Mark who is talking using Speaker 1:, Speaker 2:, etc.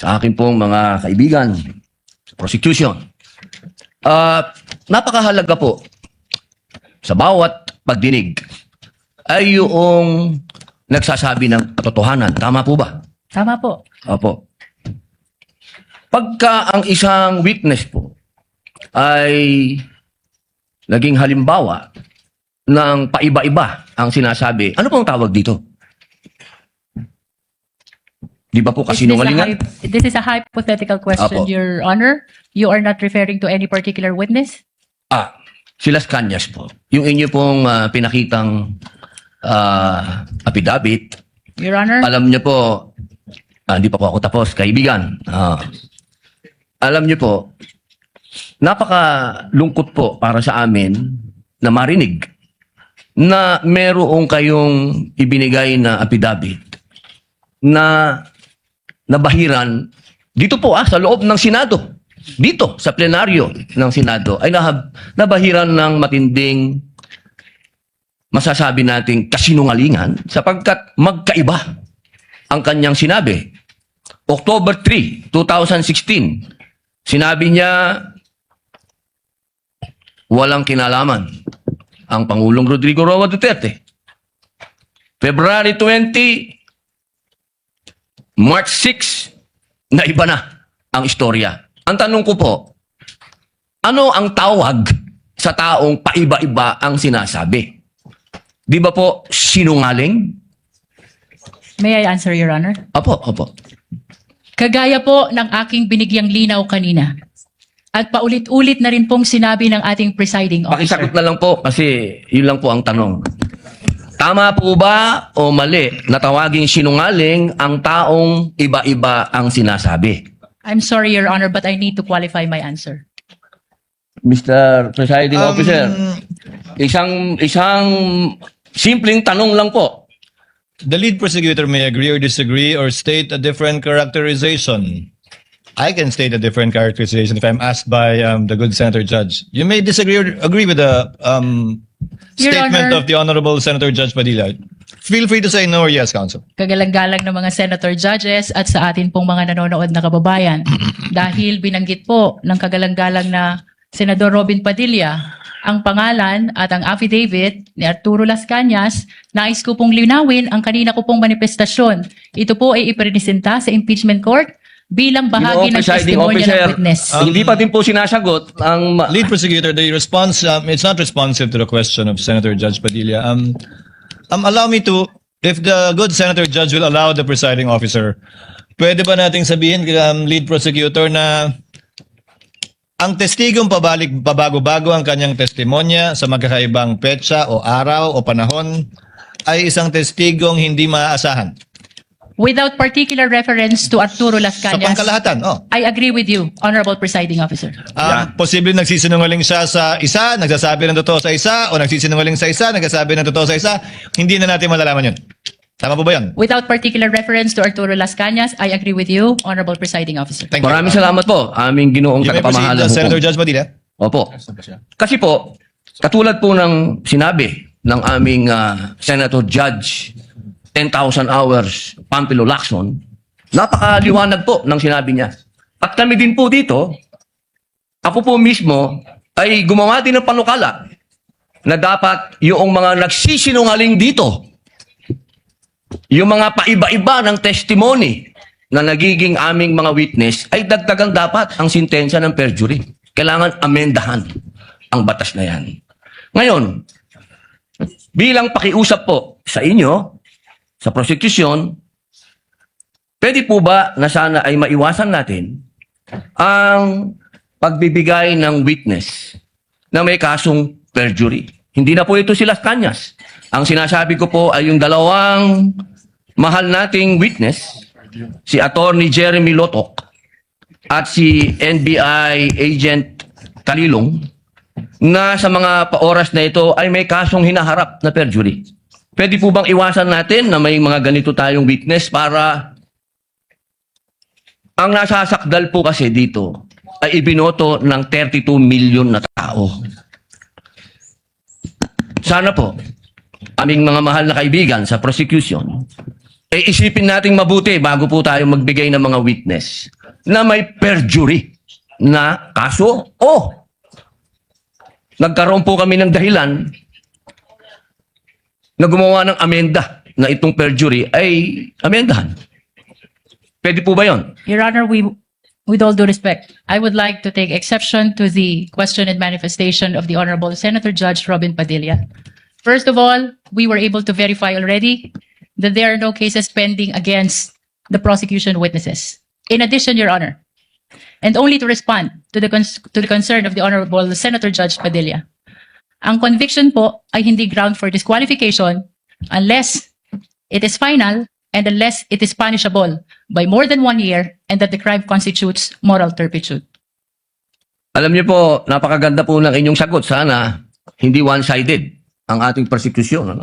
Speaker 1: sa akin pong mga kaibigan sa prosecution. Napakahalaga po sa bawat pagdinig ay yung nagsasabi ng katotohanan. Tama po ba?
Speaker 2: Tama po.
Speaker 1: Opo. Pagka ang isang witness po ay naging halimbawa ng paiba-iba ang sinasabi, ano pong tawag dito? Di ba po kasinungalingan?
Speaker 2: This is a hypothetical question,
Speaker 1: Apo.
Speaker 2: Your Honor. You are not referring to any particular witness?
Speaker 1: Si Las Cañas po. Yung inyo pong pinakitang affidavit,
Speaker 2: Your Honor?
Speaker 1: alam niyo po, hindi pa po ako tapos, kaibigan. Alam niyo po, napakalungkot po para sa amin na marinig na meron kayong ibinigay na affidavit na nabahiran dito po sa loob ng Senado. Dito sa plenaryo ng Senado ay nabahiran ng matinding masasabi nating kasinungalingan sapagkat magkaiba ang kanyang sinabi. October 3, 2016, sinabi niya walang kinalaman ang Pangulong Rodrigo Roa Duterte. February 20, March 6, na iba na ang istorya. Ang tanong ko po, ano ang tawag sa taong paiba-iba ang sinasabi? Di ba po sinungaling?
Speaker 2: May I answer, Your Honor?
Speaker 1: Opo.
Speaker 2: Kagaya po ng aking binigyang linaw kanina at paulit-ulit na rin pong sinabi ng ating presiding officer.
Speaker 1: Pakisagot na lang po kasi yun lang po ang tanong. Tama po ba o mali na tawaging sinungaling ang taong iba-iba ang sinasabi?
Speaker 2: I'm sorry, Your Honor, but I need to qualify my answer.
Speaker 1: Mr. Presiding Officer, isang simpleng tanong lang po.
Speaker 3: The lead prosecutor may agree or disagree or state a different characterization. I can state a different characterization if I'm asked by the good Senator Judge. You may disagree or agree with the
Speaker 2: Your
Speaker 3: statement
Speaker 2: Honor.
Speaker 3: of the Honorable Senator Judge Padilla. Feel free to say no or yes, Counsel.
Speaker 2: Kagalang-galang ng mga senator judges at sa atin pong mga nanonood na kababayan. Dahil binanggit po ng kagalang-galang na Senador Robin Padilla ang pangalan at ang affidavit ni Arturo Las Cañas, nais ko pong linawin ang kanina ko pong manifestasyon. Ito po ay ipresenta sa impeachment court bilang bahagi ng testimonya ng witness.
Speaker 1: Hindi pa din po sinasagot ang
Speaker 3: Lead prosecutor, the response, it's not responsive to the question of Senator Judge Padilla. Allow me to, if the good Senator Judge will allow the presiding officer, pwede ba nating sabihin, lead prosecutor, na ang testigong pabago-bago ang kanyang testimonya sa magkakaibang petsa o araw o panahon ay isang testigong hindi maaasahan?
Speaker 2: Without particular reference to Arturo Las
Speaker 3: Sa
Speaker 2: Cañas,
Speaker 3: pangkalahatan,
Speaker 2: I agree with you, Honorable Presiding Officer.
Speaker 3: Posible nagsisinungaling siya sa isa, nagsasabi ng totoo sa isa, o nagsisinungaling sa isa, nagsasabi ng totoo sa isa, hindi na natin malalaman yun. Tama po ba yun?
Speaker 2: Without particular reference to Arturo Las Cañas, I agree with you, Honorable Presiding Officer.
Speaker 3: Thank you.
Speaker 1: Maraming salamat po, aming ginoong
Speaker 3: You may proceed,
Speaker 1: tagapamahalang
Speaker 3: Senator
Speaker 1: hukom.
Speaker 3: Judge Padilla.
Speaker 1: Opo. Kasi po, katulad po ng sinabi ng aming Senator Judge 10,000 hours Pampilo Lacson, napakaliwanag po ng sinabi niya. At kami din po dito, ako po mismo ay gumawa din ng panukala na dapat yung mga nagsisinungaling dito, yung mga paiba-iba ng testimony na nagiging aming mga witness, ay dagdagang dapat ang sintensya ng perjury. Kailangan amendahan ang batas na yan. Ngayon, bilang pakiusap po sa inyo, sa prosecution, pwede po ba na sana ay maiwasan natin ang pagbibigay ng witness na may kasong perjury? Hindi na po ito si Las Cañas. Ang sinasabi ko po ay yung dalawang mahal nating witness, si Attorney Jeremy Lotok at si NBI Agent Kalilong, na sa mga oras na ito ay may kasong hinaharap na perjury. Pwede po bang iwasan natin na may mga ganito tayong witness para ang nasasakdal po kasi dito ay ibinoto ng 32 million na tao. Sana po, aming mga mahal na kaibigan sa prosecution, isipin nating mabuti bago po tayo magbigay ng mga witness na may perjury na kaso. Nagkaroon po kami ng dahilan na gumawa ng amenda na itong perjury ay amendahan. Pwede po ba yon?
Speaker 2: Your Honor, with all due respect, I would like to take exception to the question and manifestation of the Honorable Senator Judge Robin Padilla. First of all, we were able to verify already that there are no cases pending against the prosecution witnesses. In addition, Your Honor, and only to respond to the concern of the Honorable Senator Judge Padilla, ang conviction po ay hindi ground for disqualification unless it is final and unless it is punishable by more than 1 year and that the crime constitutes moral turpitude.
Speaker 1: Alam niyo po, napakaganda po ng inyong sagot. Sana hindi one-sided ang ating persecution. Ano?